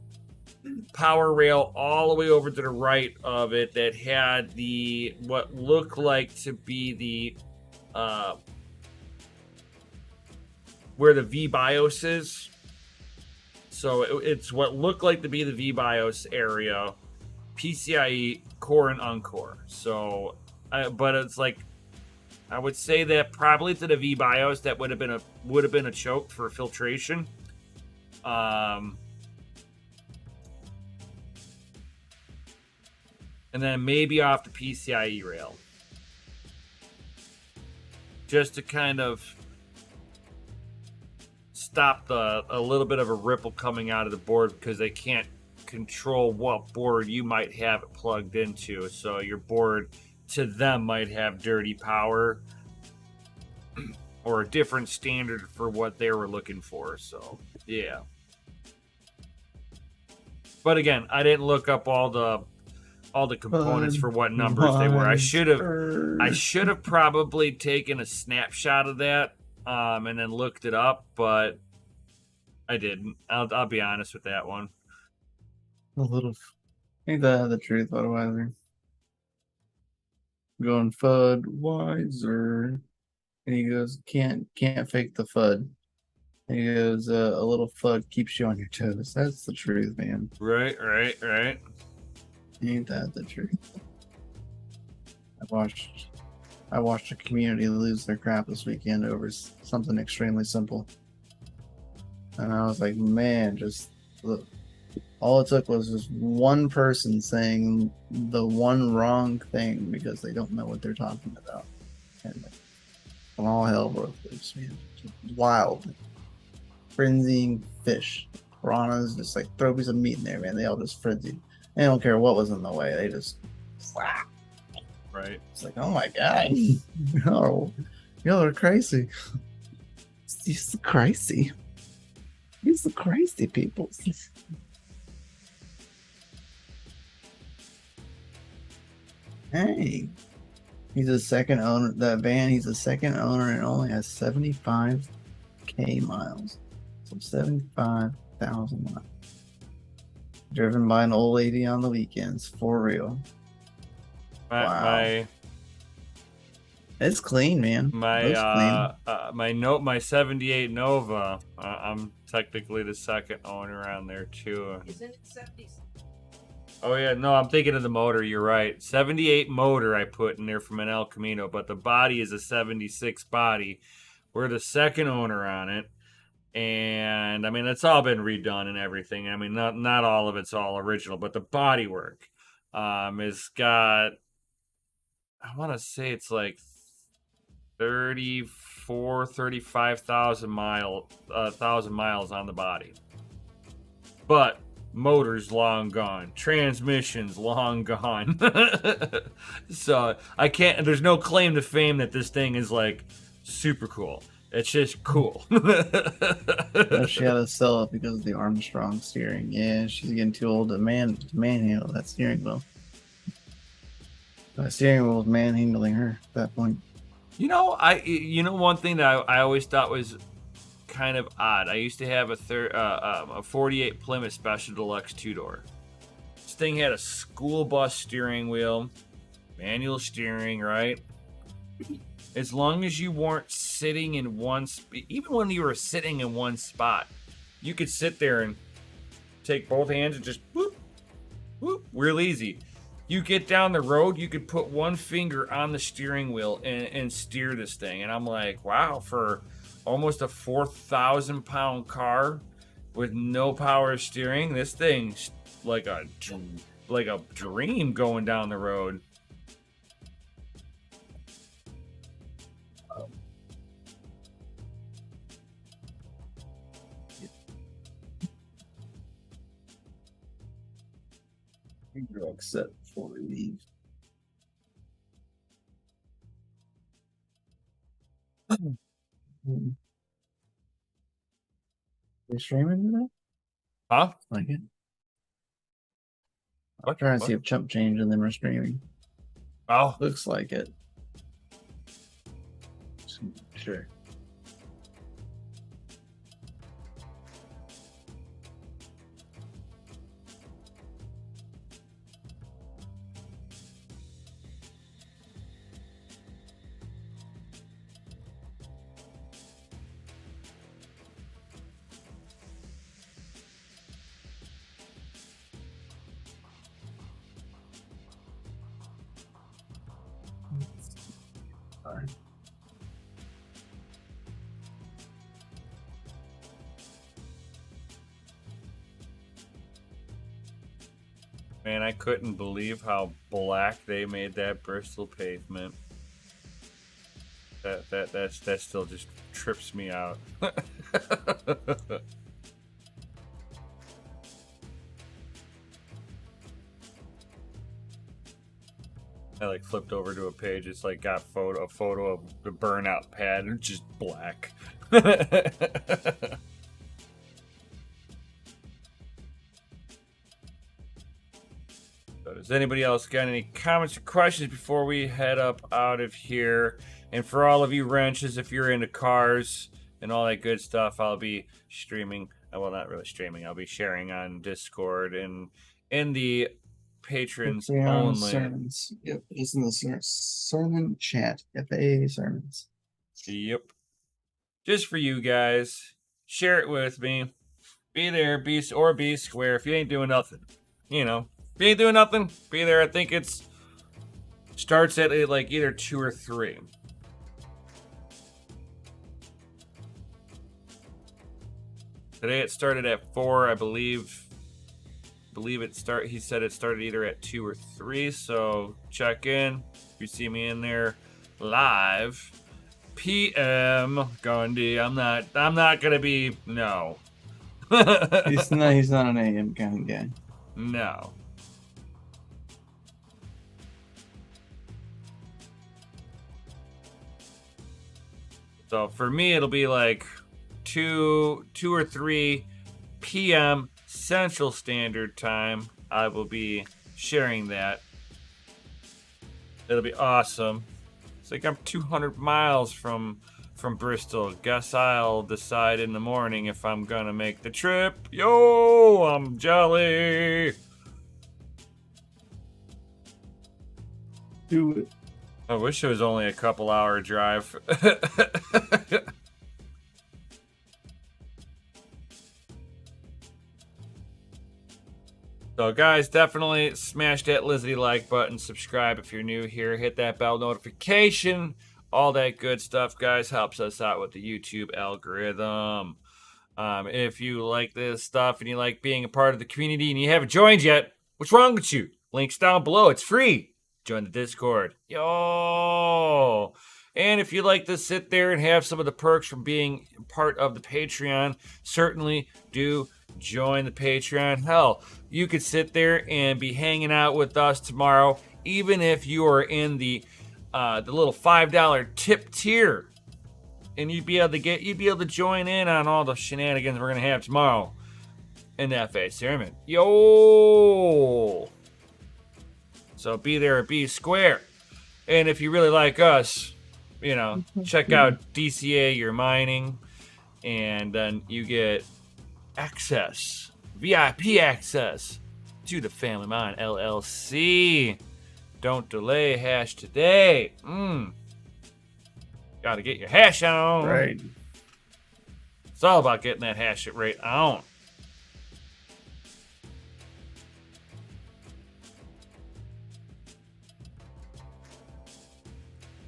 power rail all the way over to the right of it that had what looked like to be the where the VBIOS is. So it's what looked like to be the VBIOS area. PCIe core and uncore. So, but it's like I would say that probably to the VBIOS that would have been a choke for filtration. And then maybe off the PCIe rail, just to kind of stop a little bit of a ripple coming out of the board because they can't control what board you might have it plugged into, so your board to them might have dirty power or a different standard for what they were looking for. So yeah, but again, I didn't look up all the components for what numbers they were. I should have probably taken a snapshot of that and then looked it up, but I didn't. I'll be honest with that one. A little, ain't that the truth, Budweiser? Going FUD wiser, and he goes, can't fake the FUD. And he goes, a little FUD keeps you on your toes. That's the truth, man. Right. Ain't that the truth? I watched a community lose their crap this weekend over something extremely simple, and I was like, man, just look. All it took was just one person saying the one wrong thing because they don't know what they're talking about. And all hell broke loose, man. Just wild. Frenzying fish. Piranhas, just like throw a piece of meat in there, man. They all just frenzied. They don't care what was in the way. They just slap. Right. It's like, oh my God. Y'all are crazy. You're crazy. You're the crazy people. Hey, he's a second owner. That van, he's a second owner and only has 75K miles. So 75,000 miles. Driven by an old lady on the weekends, for real. Wow. It's clean, man. My Looks clean. my 78 Nova. I'm technically the second owner on there too. Isn't it 70s? Oh yeah, no, I'm thinking of the motor. You're right. 78 motor I put in there from an El Camino, but the body is a 76 body. We're the second owner on it, and I mean it's all been redone and everything. I mean not all of it's all original, but the body work has got, I want to say it's like 35,000 miles on the body. But motor's long gone, transmission's long gone. So I can't, there's no claim to fame that this thing is like super cool. It's just cool. But she had to sell it because of the Armstrong steering. Yeah, she's getting too old to manhandle that steering wheel. That steering wheel was manhandling her at that point. You know, one thing that I always thought was kind of odd. I used to have a 48 Plymouth Special Deluxe 2-door. This thing had a school bus steering wheel, manual steering, right? As long as you weren't sitting in one even when you were sitting in one spot, you could sit there and take both hands and just whoop, whoop, real easy. You get down the road, you could put one finger on the steering wheel and steer this thing. And I'm like, wow, for almost a 4,000-pound car with no power steering, this thing's like a dream going down the road. Drug set before we leave. They streaming today? Huh? Like it? I'm What? trying to see if Chump Change and them are streaming. Oh, Looks like it. Sure. All right. man, I couldn't believe how black they made that Bristol pavement. That still just trips me out. I like flipped over to a page. It's like got a photo of the burnout pad and just black. So does anybody else got any comments or questions before we head up out of here? And for all of you wrenches, if you're into cars and all that good stuff, I'll be streaming. Well, not really streaming. I'll be sharing on Discord and in the patrons only. Sermons. Yep, just in the sermon chat. FA sermons. Yep. Just for you guys. Share it with me. Be there, be square. If you ain't doing nothing, you know. If you ain't doing nothing, be there. I think it's starts at like either 2 or 3. Today it started at 4, I believe. He said it started either at 2 or 3, so check in. If you see me in there live. PM Gandhi. I'm not gonna be no. He's not an AM kind of guy. No. So for me it'll be like 2 or 3 PM Central Standard Time. I will be sharing that. It'll be awesome. It's like I'm 200 miles from Bristol. Guess I'll decide in the morning if I'm gonna make the trip. Yo, I'm jelly. Do it. I wish it was only a couple-hour drive. So, guys, definitely smash that Lizzie like button. Subscribe if you're new here. Hit that bell notification. All that good stuff, guys, helps us out with the YouTube algorithm. If you like this stuff and you like being a part of the community and you haven't joined yet, what's wrong with you? Link's down below. It's free. Join the Discord. Yo! And if you like to sit there and have some of the perks from being part of the Patreon, certainly do join the Patreon. Hell, you could sit there and be hanging out with us tomorrow, even if you are in the little $5 tip tier, and you'd be able to join in on all the shenanigans we're gonna have tomorrow in the FA tournament. Yo! So be there or be square. And if you really like us, you know, check out DCA your mining, and then you get access, VIP access to the Family Mine LLC. Don't delay, hash today. Gotta get your hash on. Right. It's all about getting that hash rate on.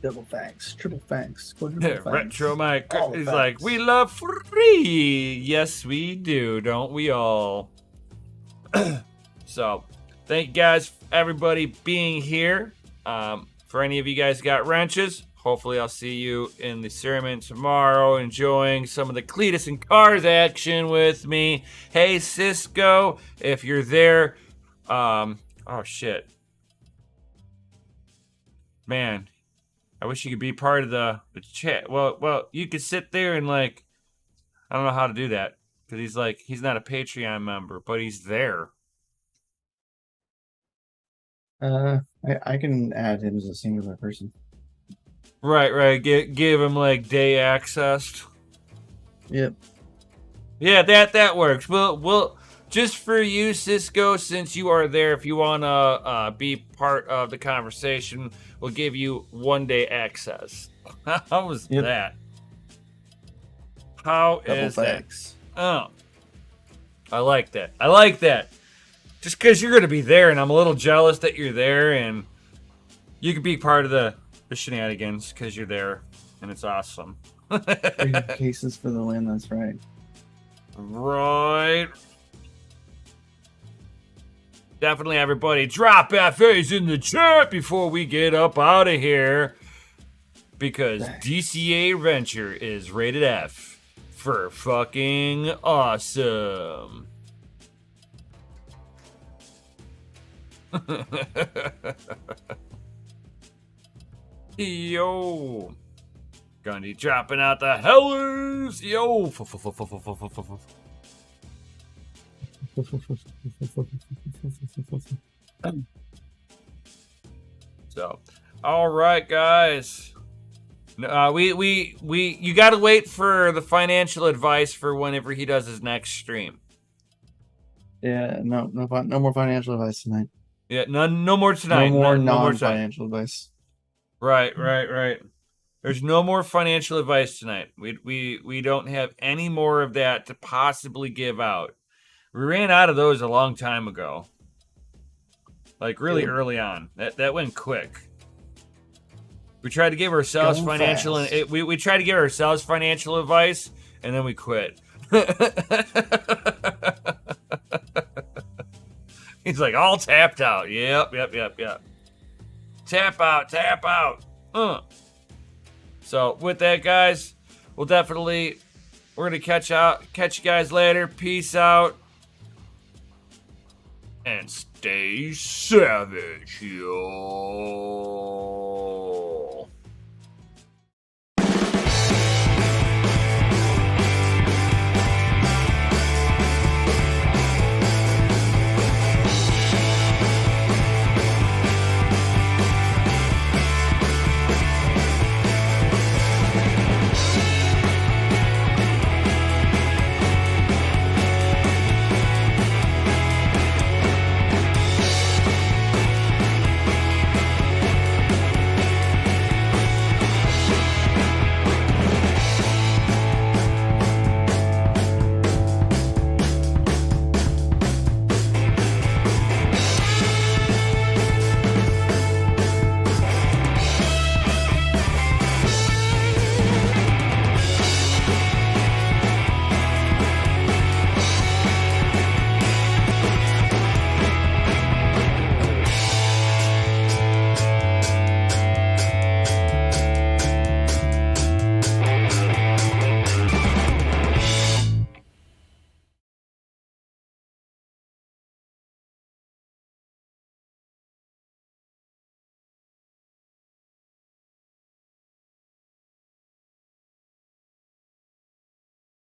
Double thanks, triple thanks, quadruple thanks. Retro Mike is All like, thanks. we love free. Yes, we do, don't we all? So, thank you guys, everybody, being here. For any of you guys got wrenches, hopefully I'll see you in the sermon tomorrow, enjoying some of the Cletus and Cars action with me. Hey, Cisco, if you're there, oh shit, man. I wish you could be part of the chat. Well, you could sit there and, like, I don't know how to do that, because he's not a Patreon member, but he's there. I can add him as a singular person. Right. Give him, like, day access. Yep. Yeah, that works. We'll just for you, Cisco, since you are there, if you wanna be part of the conversation, we'll give you 1 day access. How was that? How is that? Oh, I like that. Just because you're gonna be there, and I'm a little jealous that you're there, and you can be part of the shenanigans because you're there, and it's awesome. 3 cases for the win. That's right. Right. Definitely, everybody, drop FAs in the chat before we get up out of here, because DCA Venture is rated F for fucking awesome. Yo, Gundy dropping out the hellers. Yo. So, all right, guys. You gotta wait for the financial advice for whenever he does his next stream. Yeah, no more financial advice tonight. Yeah, no more tonight. No more no non-financial advice. Right. There's no more financial advice tonight. We don't have any more of that to possibly give out. We ran out of those a long time ago. Like really early on. That went quick. We tried to give ourselves financial and we tried to give ourselves financial advice, and then we quit. He's like all tapped out. Yep. Tap out. So with that, guys, we're gonna catch you guys later. Peace out. And stay savage, yo.